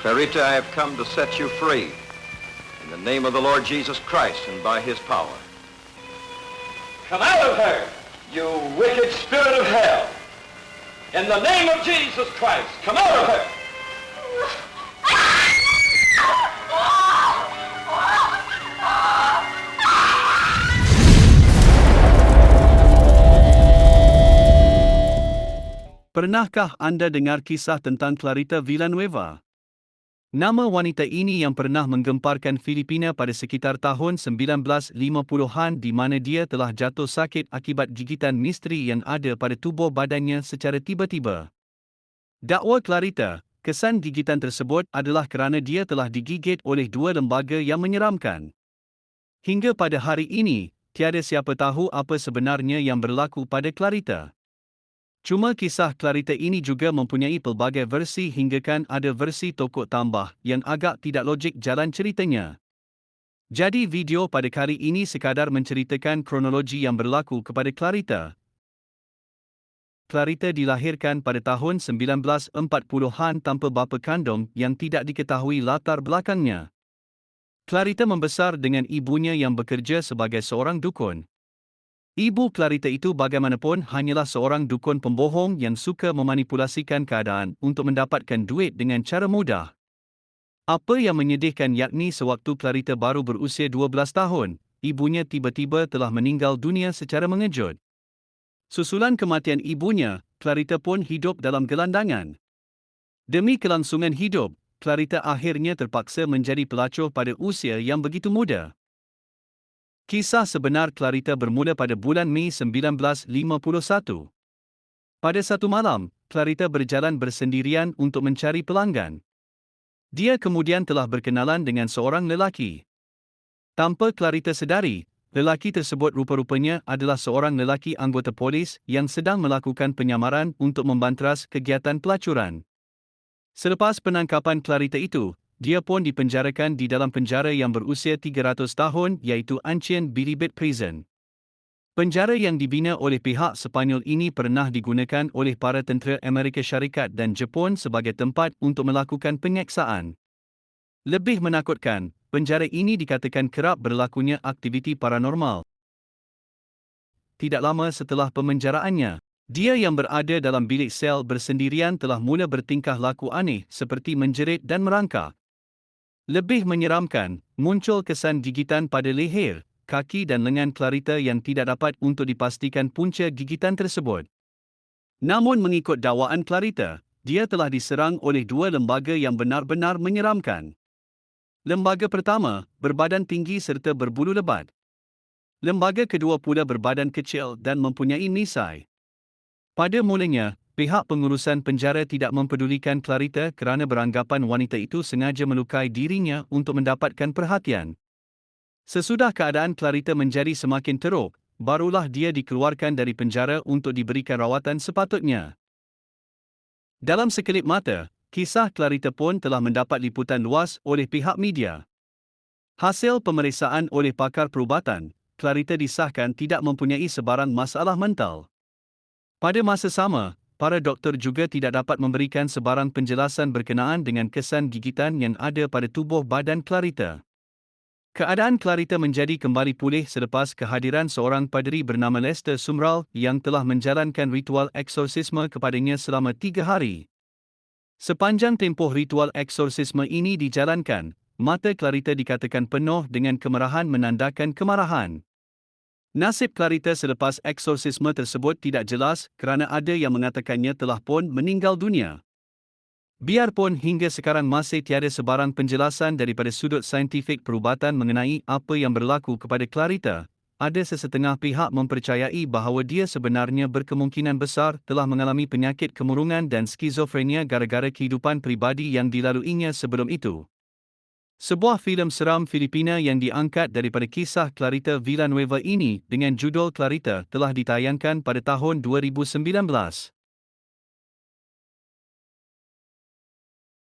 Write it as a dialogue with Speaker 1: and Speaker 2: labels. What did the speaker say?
Speaker 1: Clarita, I have come to set you free in the name of the Lord Jesus Christ and by his power. Come out of her, you wicked spirit of hell. In the name of Jesus Christ, come out of her.
Speaker 2: Pernahkah anda dengar kisah tentang Clarita Villanueva? Nama wanita ini yang pernah menggemparkan Filipina pada sekitar tahun 1950-an di mana dia telah jatuh sakit akibat gigitan misteri yang ada pada tubuh badannya secara tiba-tiba. Dakwa Clarita, kesan gigitan tersebut adalah kerana dia telah digigit oleh dua lembaga yang menyeramkan. Hingga pada hari ini, tiada siapa tahu apa sebenarnya yang berlaku pada Clarita. Cuma kisah Clarita ini juga mempunyai pelbagai versi hinggakan ada versi tokoh tambah yang agak tidak logik jalan ceritanya. Jadi video pada kali ini sekadar menceritakan kronologi yang berlaku kepada Clarita. Clarita dilahirkan pada tahun 1940-an tanpa bapa kandung yang tidak diketahui latar belakangnya. Clarita membesar dengan ibunya yang bekerja sebagai seorang dukun. Ibu Clarita itu bagaimanapun hanyalah seorang dukun pembohong yang suka memanipulasikan keadaan untuk mendapatkan duit dengan cara mudah. Apa yang menyedihkan yakni sewaktu Clarita baru berusia 12 tahun, ibunya tiba-tiba telah meninggal dunia secara mengejut. Susulan kematian ibunya, Clarita pun hidup dalam gelandangan. Demi kelangsungan hidup, Clarita akhirnya terpaksa menjadi pelacur pada usia yang begitu muda. Kisah sebenar Clarita bermula pada bulan Mei 1951. Pada satu malam, Clarita berjalan bersendirian untuk mencari pelanggan. Dia kemudian telah berkenalan dengan seorang lelaki. Tanpa Clarita sedari, lelaki tersebut rupa-rupanya adalah seorang lelaki anggota polis yang sedang melakukan penyamaran untuk membanteras kegiatan pelacuran. Selepas penangkapan Clarita itu, dia pun dipenjarakan di dalam penjara yang berusia 300 tahun iaitu Ancien Bilibid Prison. Penjara yang dibina oleh pihak Sepanyol ini pernah digunakan oleh para tentera Amerika Syarikat dan Jepun sebagai tempat untuk melakukan penyeksaan. Lebih menakutkan, penjara ini dikatakan kerap berlakunya aktiviti paranormal. Tidak lama setelah pemenjaraannya, dia yang berada dalam bilik sel bersendirian telah mula bertingkah laku aneh seperti menjerit dan merangkak. Lebih menyeramkan, muncul kesan gigitan pada leher, kaki dan lengan Clarita yang tidak dapat untuk dipastikan punca gigitan tersebut. Namun mengikut dakwaan Clarita, dia telah diserang oleh dua lembaga yang benar-benar menyeramkan. Lembaga pertama, berbadan tinggi serta berbulu lebat. Lembaga kedua pula berbadan kecil dan mempunyai misai. Pada mulanya, pihak pengurusan penjara tidak mempedulikan Clarita kerana beranggapan wanita itu sengaja melukai dirinya untuk mendapatkan perhatian. Sesudah keadaan Clarita menjadi semakin teruk, barulah dia dikeluarkan dari penjara untuk diberikan rawatan sepatutnya. Dalam sekelip mata, kisah Clarita pun telah mendapat liputan luas oleh pihak media. Hasil pemeriksaan oleh pakar perubatan, Clarita disahkan tidak mempunyai sebarang masalah mental. Pada masa sama, para doktor juga tidak dapat memberikan sebarang penjelasan berkenaan dengan kesan gigitan yang ada pada tubuh badan Clarita. Keadaan Clarita menjadi kembali pulih selepas kehadiran seorang paderi bernama Lester Sumrall yang telah menjalankan ritual eksorsisme kepadanya selama 3 hari. Sepanjang tempoh ritual eksorsisme ini dijalankan, mata Clarita dikatakan penuh dengan kemerahan menandakan kemarahan. Nasib Clarita selepas eksorsisme tersebut tidak jelas kerana ada yang mengatakannya telah pun meninggal dunia. Biarpun hingga sekarang masih tiada sebarang penjelasan daripada sudut saintifik perubatan mengenai apa yang berlaku kepada Clarita, ada sesetengah pihak mempercayai bahawa dia sebenarnya berkemungkinan besar telah mengalami penyakit kemurungan dan skizofrenia gara-gara kehidupan pribadi yang dilaluinya sebelum itu. Sebuah filem seram Filipina yang diangkat daripada kisah Clarita Villanueva ini dengan judul Clarita telah ditayangkan pada tahun 2019.